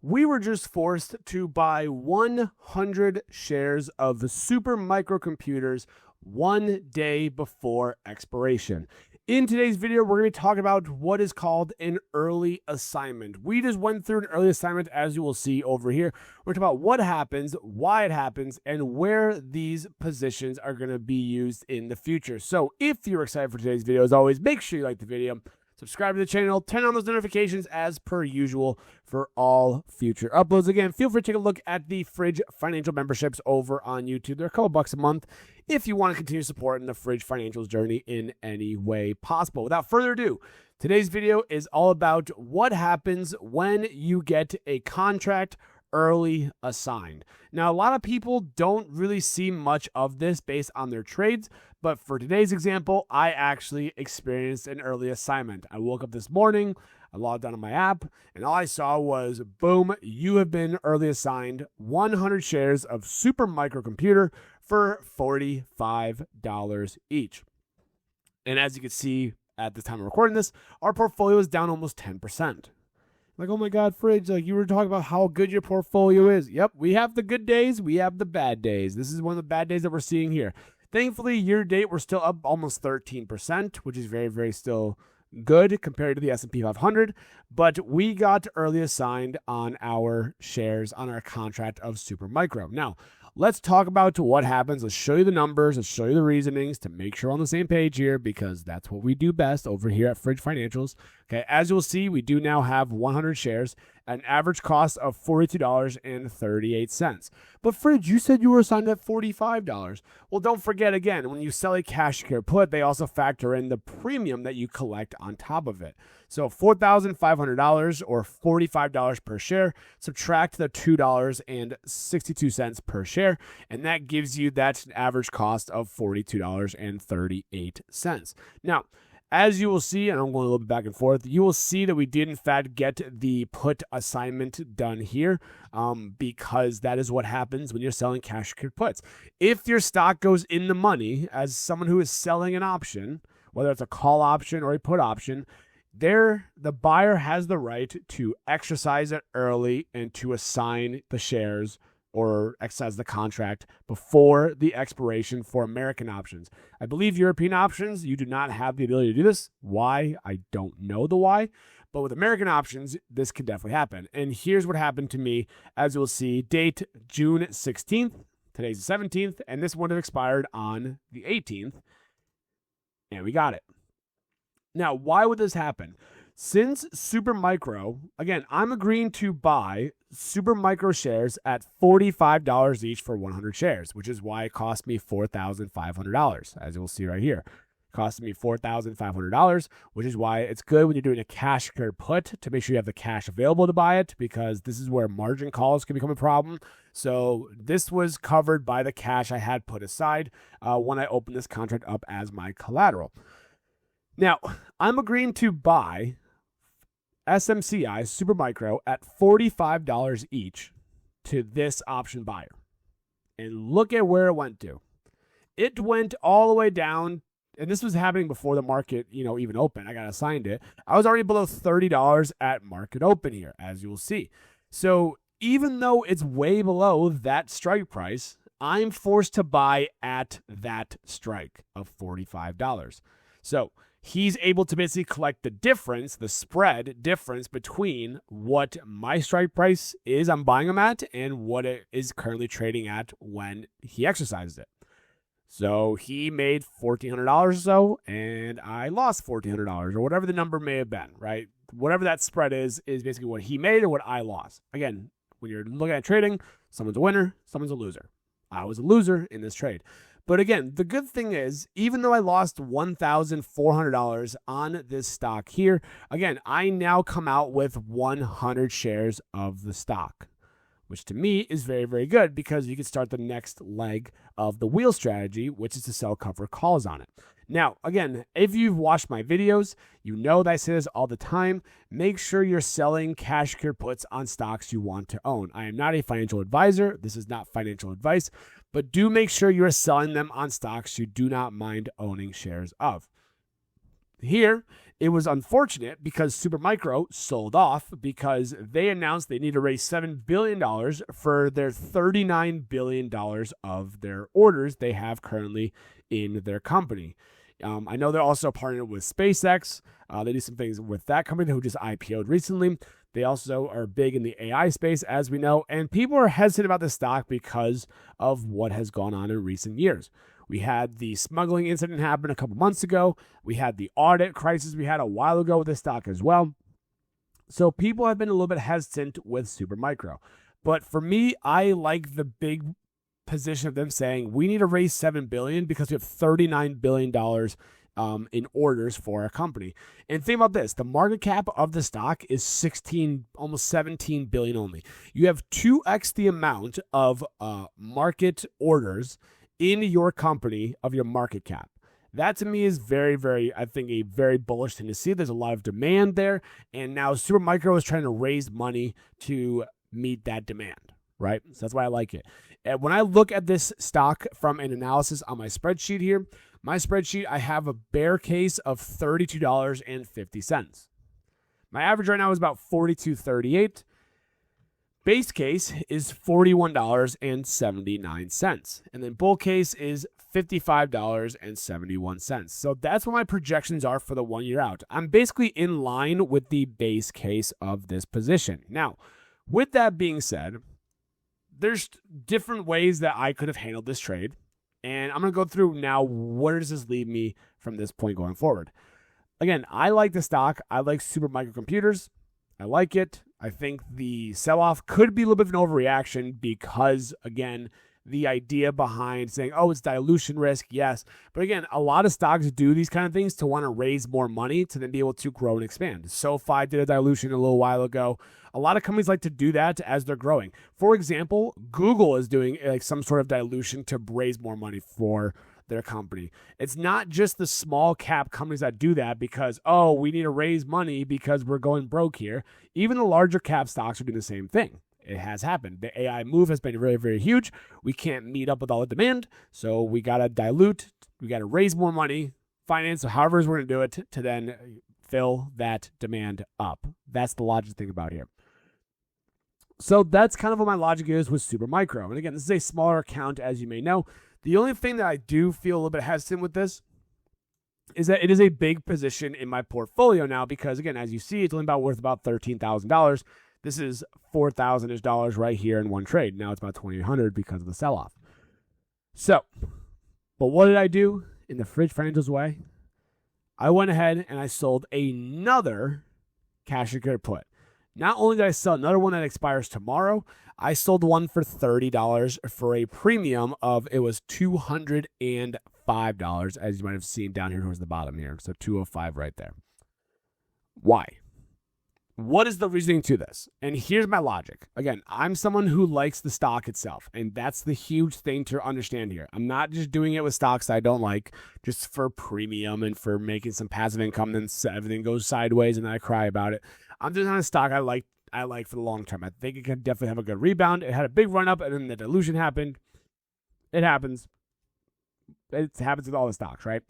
We were just forced to buy 100 shares of the super microcomputers one day before expiration. In today's video, we're going to be talking about what is called an early assignment. We just went through an early assignment, as you will see over here. We're talking about what happens, why it happens, and where these positions are going to be used in the future. So if you're excited for today's video, as always, make sure you like the video, subscribe to the channel, turn on those notifications as per usual for all future uploads. Again, feel free to take a look at the Fridge Financial memberships over on YouTube. They're a couple bucks a month if you want to continue supporting the Fridge Financials journey in any way possible. Without further ado, today's video is all about what happens when you get a contract early assigned. Now, a lot of people don't really see much of this based on their trades, but for today's example, I actually experienced an early assignment. I woke up this morning, I logged on my app, and all I saw was, boom, you have been early assigned 100 shares of Super Microcomputer for $45 each. And as you can see at the time of recording this, our portfolio is down almost 10%. Like, oh my God, Fridge, like you were talking about how good your portfolio is. Yep, we have the good days, we have the bad days. This is one of the bad days that we're seeing here. Thankfully, year to date, we're still up almost 13%, which is very, very still good compared to the S&P 500. But we got early assigned on our shares on our contract of Super Micro. Now, let's talk about what happens. Let's show you the numbers. Let's show you the reasonings to make sure we're on the same page here, because that's what we do best over here at Fridge Financials. Okay, as you'll see, we do now have 100 shares, an average cost of $42.38. But Fridge, you said you were assigned at $45. Well, don't forget, again, when you sell a cash secure put, they also factor in the premium that you collect on top of it. So $4,500 or $45 per share, subtract the $2.62 per share, and that gives you that average cost of $42.38. Now, as you will see, and I'm going a little bit back and forth, you will see that we did in fact get the put assignment done here because that is what happens when you're selling cash secured puts. If your stock goes in the money as someone who is selling an option, whether it's a call option or a put option, the buyer has the right to exercise it early and to assign the shares or exercise the contract before the expiration for American options. I believe European options, you do not have the ability to do this. Why? I don't know the why. But with American options, this could definitely happen. And here's what happened to me. As you'll see, date June 16th. Today's the 17th. And this would have expired on the 18th. And we got it. Now, why would this happen? Since Super Micro, again, I'm agreeing to buy Super Micro shares at $45 each for 100 shares, which is why it cost me $4,500, as you'll see right here. It cost me $4,500, which is why it's good when you're doing a cash secured put to make sure you have the cash available to buy it, because this is where margin calls can become a problem. So this was covered by the cash I had put aside when I opened this contract up as my collateral. Now, I'm agreeing to buy SMCI Super Micro at $45 each to this option buyer. And look at where it went to. It went all the way down, and this was happening before the market, even open. I got assigned it. I was already below $30 at market open here, as you will see. So even though it's way below that strike price, I'm forced to buy at that strike of $45. So he's able to basically collect the difference, the spread difference between what my strike price is I'm buying him at and what it is currently trading at when he exercises it. So he made $1,400 or so, and I lost $1,400 or whatever the number may have been, right? Whatever that spread is basically what he made or what I lost. Again, when you're looking at trading, someone's a winner, someone's a loser. I was a loser in this trade. But again, the good thing is, even though I lost $1,400 on this stock here, again, I now come out with 100 shares of the stock, which to me is very, very good, because you can start the next leg of the wheel strategy, which is to sell cover calls on it. Now, again, if you've watched my videos, you know that I say this all the time. Make sure you're selling cash secured puts on stocks you want to own. I am not a financial advisor. This is not financial advice, but do make sure you're selling them on stocks you do not mind owning shares of. Here, It was unfortunate because Supermicro sold off because they announced they need to raise $7 billion for their $39 billion of their orders they have currently in their company. I know they're also partnered with SpaceX. They do some things with that company who just IPO'd recently. They also are big in the AI space, as we know, and people are hesitant about the stock because of what has gone on in recent years. We had the smuggling incident happen a couple months ago. We had the audit crisis we had a while ago with the stock as well. So people have been a little bit hesitant with Supermicro. But for me, I like the big position of them saying we need to raise $7 billion because we have $39 billion in orders for our company. And think about this, the market cap of the stock is 16, almost 17 billion only. You have 2x the amount of market orders in your company of your market cap. That to me is very, very, I think, a very bullish thing to see. There's a lot of demand there. And now Supermicro is trying to raise money to meet that demand, right? So that's why I like it. And when I look at this stock from an analysis on my spreadsheet here, I have a bear case of $32.50. My average right now is about $42.38. Base case is $41.79. And then bull case is $55.71. So that's what my projections are for the 1 year out. I'm basically in line with the base case of this position. Now, with that being said, there's different ways that I could have handled this trade. And I'm going to go through now, where does this leave me from this point going forward? Again, I like the stock. I like Supermicro Computers. I like it. I think the sell-off could be a little bit of an overreaction because, again, the idea behind saying, oh, it's dilution risk, yes. But again, a lot of stocks do these kind of things to want to raise more money to then be able to grow and expand. SoFi did a dilution a little while ago. A lot of companies like to do that as they're growing. For example, Google is doing like some sort of dilution to raise more money for their company. It's not just the small cap companies that do that because, oh, we need to raise money because we're going broke here. Even the larger cap stocks are doing the same thing. It has happened. The AI move has been very, very huge. We can't meet up with all the demand, so we got to dilute. We got to raise more money, finance, however we're going to do it to then fill that demand up. That's the logic to think about here. So that's kind of what my logic is with Supermicro. And again, this is a smaller account, as you may know. The only thing that I do feel a little bit hesitant with this is that it is a big position in my portfolio now because, again, as you see, it's only worth about $13,000. This is $4,000-ish right here in one trade. Now it's about $2,800 because of the sell-off. So, but what did I do in the Fridge Financials way? I went ahead and I sold another cash secured put. Not only did I sell another one that expires tomorrow, I sold one for $30 for a premium of, it was $205, as you might have seen down here towards the bottom here. So 205 right there. Why? What is the reasoning to this? And here's my logic. Again, I'm someone who likes the stock itself, and that's the huge thing to understand here. I'm not just doing it with stocks I don't like just for premium and for making some passive income, then everything goes sideways and then I cry about it. I'm just on a stock I like for the long term. I think it can definitely have a good rebound. It had a big run up and then the dilution happened. It happens. It happens with all the stocks, right?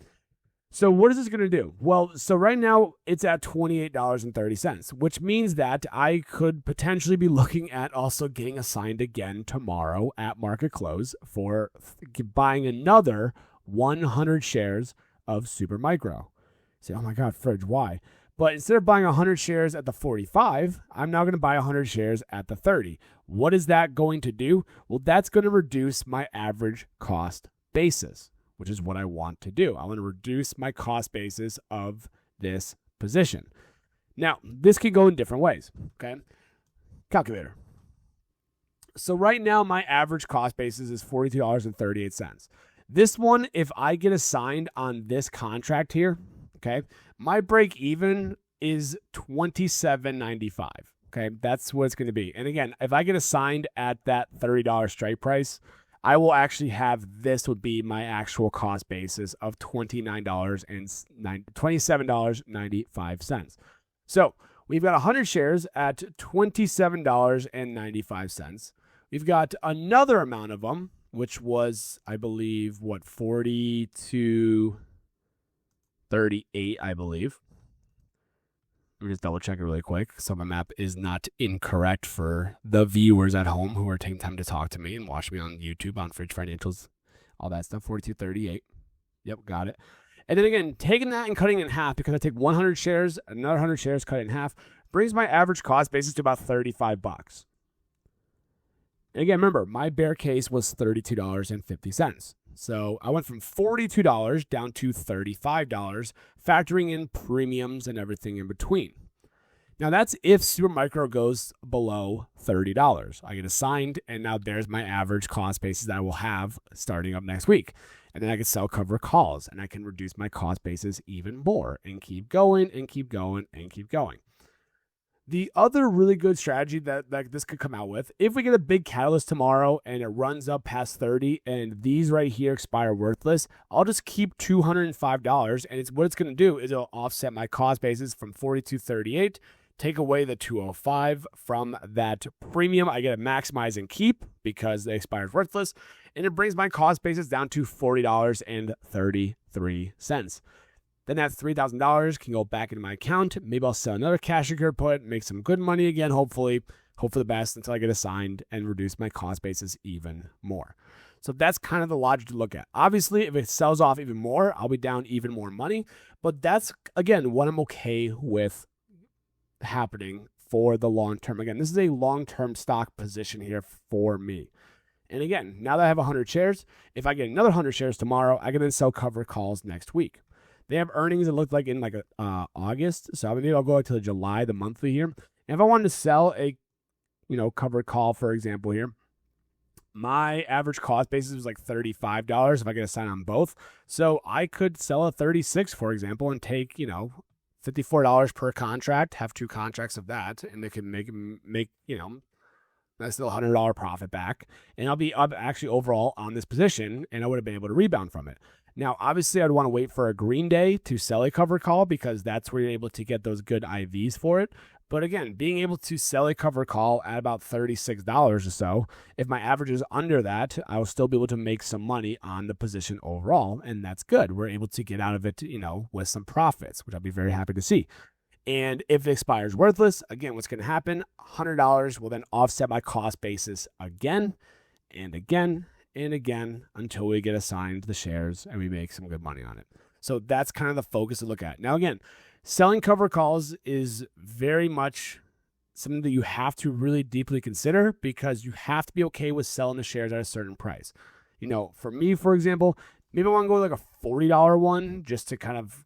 So what is this going to do? Well, so right now it's at $28.30, which means that I could potentially be looking at also getting assigned again tomorrow at market close for buying another 100 shares of Supermicro. Say, oh my God, Fridge, why? But instead of buying 100 shares at the 45, I'm now going to buy 100 shares at the 30. What is that going to do? Well, that's going to reduce my average cost basis, which is what I want to do. I want to reduce my cost basis of this position. Now, this can go in different ways, okay? Calculator. So right now, my average cost basis is $42.38. This one, if I get assigned on this contract here, okay, my break even is $27.95. Okay, that's what it's going to be. And again, if I get assigned at that $30 strike price, I will actually have this would be my actual cost basis of $27.95. So we've got 100 shares at $27.95. We've got another amount of them, which was, I believe, 40 to 38, I believe. Let me just double check it really quick so my map is not incorrect for the viewers at home who are taking time to talk to me and watch me on YouTube on Fridge Financials, all that stuff. 42.38. Yep, got it. And then again, taking that and cutting it in half, because I take 100 shares, another 100 shares, cut it in half, brings my average cost basis to about $35. And again, remember, my bear case was $32.50. So I went from $42 down to $35, factoring in premiums and everything in between. Now that's if Super Micro goes below $30. I get assigned, and now there's my average cost basis that I will have starting up next week. And then I can sell cover calls, and I can reduce my cost basis even more and keep going and keep going and keep going. The other really good strategy that this could come out with, if we get a big catalyst tomorrow and it runs up past 30 and these right here expire worthless, I'll just keep $205, and what it's going to do is it'll offset my cost basis from $42.38, take away the $205 from that premium. I get a maximize and keep because the expired worthless, and it brings my cost basis down to $40.33. Then that $3,000 can go back into my account. Maybe I'll sell another cash secured put, make some good money again, hopefully. Hope for the best until I get assigned and reduce my cost basis even more. So that's kind of the logic to look at. Obviously, if it sells off even more, I'll be down even more money. But that's, again, what I'm okay with happening for the long term. Again, this is a long-term stock position here for me. And again, now that I have 100 shares, if I get another 100 shares tomorrow, I can then sell cover calls next week. They have earnings, it looked like in like August. So maybe I'll go to July, the monthly here. And if I wanted to sell a, covered call, for example, here, my average cost basis was like $35 if I get a sign on both. So I could sell a 36, for example, and take, $54 per contract, have 2 contracts of that, and they can make that's still a $100 profit back. And I'll be up actually overall on this position, and I would have been able to rebound from it. Now, obviously, I'd want to wait for a green day to sell a cover call because that's where you're able to get those good IVs for it. But again, being able to sell a cover call at about $36 or so, if my average is under that, I will still be able to make some money on the position overall, and that's good. We're able to get out of it, with some profits, which I'll be very happy to see. And if it expires worthless, again, what's going to happen? $100 will then offset my cost basis again and again and again until we get assigned the shares and we make some good money on it. So that's kind of the focus to look at. Now, again, selling cover calls is very much something that you have to really deeply consider because you have to be okay with selling the shares at a certain price. For me, for example, maybe I want to go with like a $40 one just to kind of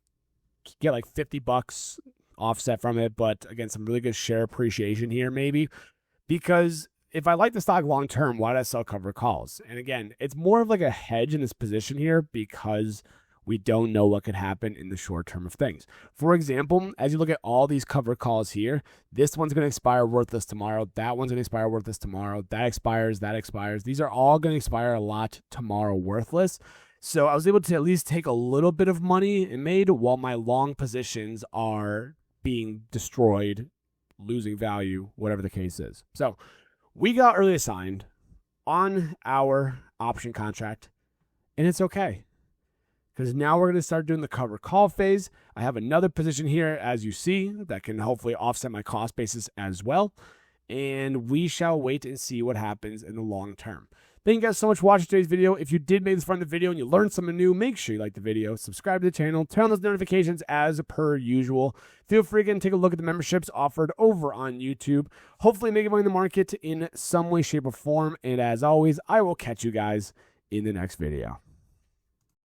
get like $50 offset from it. But again, some really good share appreciation here maybe, because if I like the stock long term, why did I sell cover calls? And again, it's more of like a hedge in this position here because we don't know what could happen in the short term of things. For example, as you look at all these cover calls here, this one's going to expire worthless tomorrow. That one's going to expire worthless tomorrow. That expires. These are all going to expire a lot tomorrow worthless. So I was able to at least take a little bit of money and made while my long positions are being destroyed, losing value, whatever the case is. So we got early assigned on our option contract, and it's okay. Because now we're going to start doing the cover call phase. I have another position here, as you see, that can hopefully offset my cost basis as well. And we shall wait and see what happens in the long term. Thank you guys so much for watching today's video. If you did make this far in the video and you learned something new, make sure you like the video, subscribe to the channel, turn on those notifications as per usual. Feel free again to take a look at the memberships offered over on YouTube. Hopefully making money in the market in some way, shape, or form. And as always, I will catch you guys in the next video.